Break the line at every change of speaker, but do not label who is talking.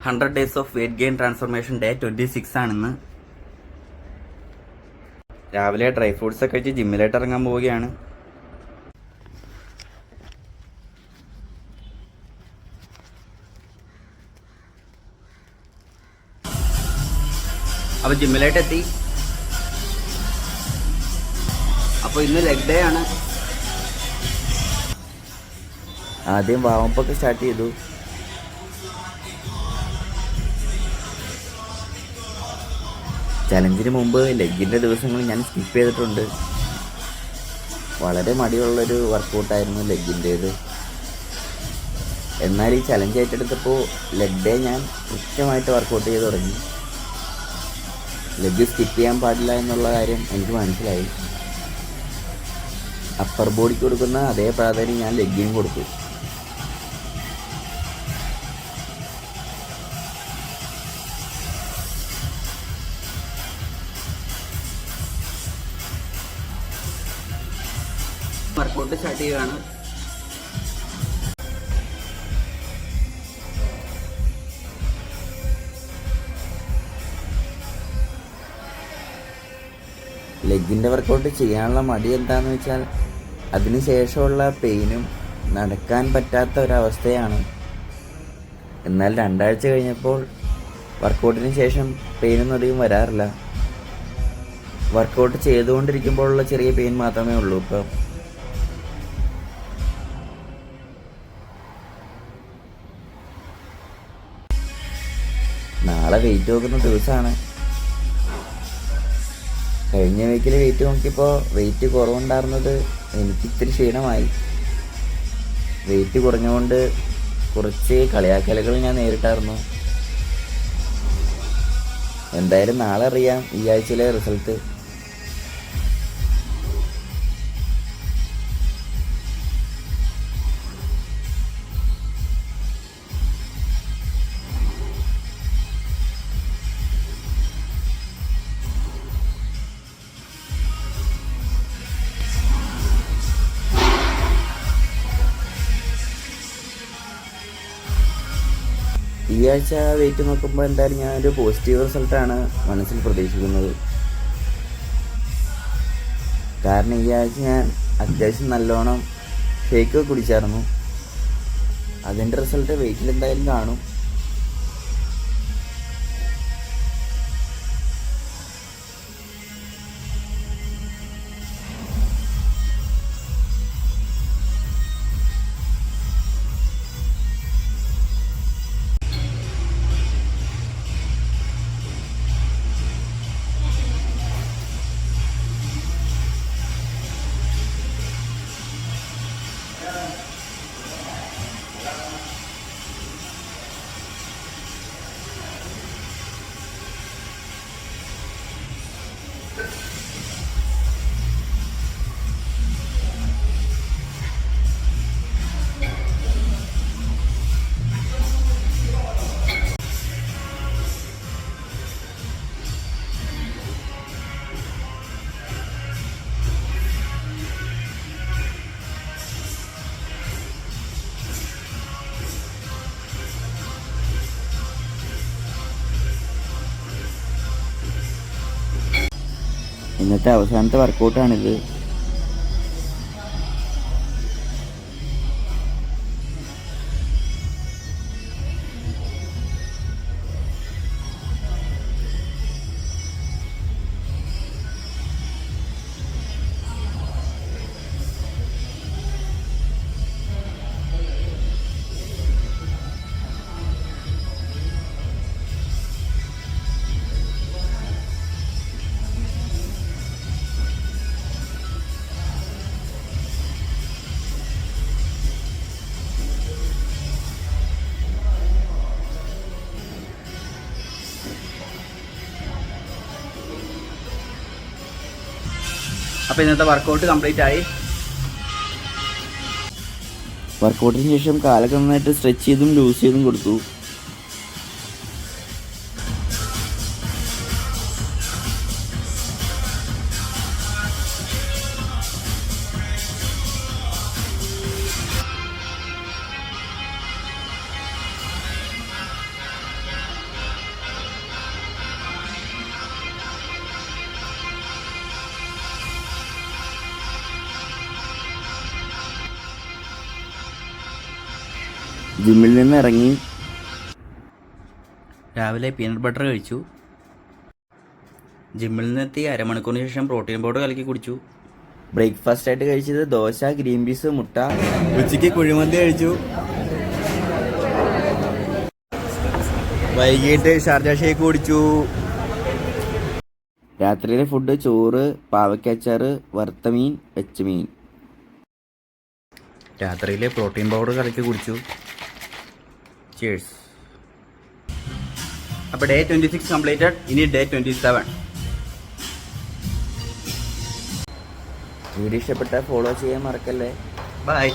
100 days of weight gain transformation day 26 ആണിന്ന്. രാവിലെ dry fruits ഒക്കെ കഴിച്ച് ജിമ്മിലായിട്ട് ഇറങ്ങാൻ പോവുകയാണ്. അപ്പോൾ ജിമ്മിലായിട്ട് എത്തി. അപ്പോൾ ഇന്ന് ലെഗ് ഡേ ആണ്. ആദ്യം വാമപ്പൊക്കെ സ്റ്റാർട്ട് ചെയ്തു. ചലഞ്ചിന് മുമ്പ് ലെഗിൻ്റെ ദിവസങ്ങൾ ഞാൻ സ്കിപ്പ് ചെയ്തിട്ടുണ്ട്. വളരെ മടിയുള്ളൊരു വർക്കൗട്ടായിരുന്നു ലെഗിൻ്റേത്. എന്നാൽ ഈ ചലഞ്ച് ഏറ്റെടുത്തപ്പോൾ ലെഗ് ഡേ ഞാൻ കൃത്യമായിട്ട് വർക്കൗട്ട് ചെയ്ത് തുടങ്ങി. ലെഗ് സ്കിപ്പ് ചെയ്യാൻ പാടില്ല എന്നുള്ള കാര്യം എനിക്ക് മനസ്സിലായി. അപ്പർ ബോഡിക്ക് കൊടുക്കുന്ന അതേ പ്രാധാന്യം ഞാൻ ലെഗിനും കൊടുത്തു. വർക്കൗട്ട് സ്റ്റാർട്ട് ചെയ്യുകയാണ്. ലെഗിൻ്റെ വർക്കൗട്ട് ചെയ്യാനുള്ള മടി എന്താണെന്ന് വെച്ചാൽ അതിന് ശേഷമുള്ള പെയിനും നടക്കാൻ പറ്റാത്ത ഒരവസ്ഥയാണ്. എന്നാൽ 2 ആഴ്ച കഴിഞ്ഞപ്പോൾ വർക്കൗട്ടിന് ശേഷം പെയിനൊന്നും അധികം വരാറില്ല. വർക്കൗട്ട് ചെയ്തുകൊണ്ടിരിക്കുമ്പോഴുള്ള ചെറിയ പെയിൻ മാത്രമേ ഉള്ളൂ ഇപ്പോൾ. നാളെ വെയിറ്റ് നോക്കുന്ന ദിവസമാണ്. കഴിഞ്ഞ വീക്കിൽ വെയിറ്റ് നോക്കിയപ്പോൾ വെയിറ്റ് കുറവുണ്ടായിരുന്നത് എനിക്കിത്തിരി ക്ഷീണമായി. വെയിറ്റ് കുറഞ്ഞുകൊണ്ട് കുറച്ച് കളിയാക്കലുകൾ ഞാൻ നേരിട്ടായിരുന്നു. എന്തായാലും നാളെ അറിയാം ഈ ആഴ്ചയിലെ റിസൾട്ട്. ഈ ആഴ്ച വെയിറ്റ് നോക്കുമ്പോൾ എന്തായാലും ഞാനൊരു പോസിറ്റീവ് റിസൾട്ടാണ് മനസ്സിൽ പ്രതീക്ഷിക്കുന്നത്. കാരണം ഈ ആഴ്ച ഞാൻ അത്യാവശ്യം നല്ലോണം ഷേക്ക് കുടിച്ചായിരുന്നു. അതിൻ്റെ റിസൾട്ട് വെയിറ്റിൽ എന്തായാലും കാണും. ഇന്നത്തെ അവസാനത്തെ വർക്കൗട്ടാണിത്. അപ്പോൾ ഇന്നത്തെ വർക്കൗട്ട് കംപ്ലീറ്റ് ആയി. വർക്കൗട്ടിന് ശേഷം കാലൊക്കെ നന്നായിട്ട് സ്ട്രെച്ച് ചെയ്തും ലൂസ് ചെയ്തും കൊടുത്തു. ജിമ്മിൽ നിന്ന് ഇറങ്ങി
രാവിലെ പീനട്ട് ബട്ടർ കഴിച്ചു. ജിമ്മിൽ നിന്നെത്തി അരമണിക്കൂറിന് ശേഷം പ്രോട്ടീൻ പൗഡർ കലക്കി കുടിച്ചു.
ബ്രേക്ക്ഫാസ്റ്റ് ആയിട്ട് കഴിച്ചത് ദോശ, ഗ്രീൻ പീസ്, മുട്ട. ഉച്ചയ്ക്ക് കുഴിമന്തി കഴിച്ചു. വൈകിട്ട് ഷാർജ ഷേക്ക് കുടിച്ചു. രാത്രിയിലെ ഫുഡ് ചോറ്, പാവയ്ക്കച്ചാറ്, വറുത്ത മീൻ, വെച്ച മീൻ.
രാത്രിയിലെ പ്രോട്ടീൻ പൗഡർ കലക്കി കുടിച്ചു. ചേഴ്സ്. അപ്പോൾ ഡേ 26 കംപ്ലീറ്റഡ്. ഇനി ഡേ 27.
വീഡിയോ ഇഷ്ടപ്പെട്ടാൽ ഫോളോ ചെയ്യാൻ മറക്കല്ലേ.
ബൈ.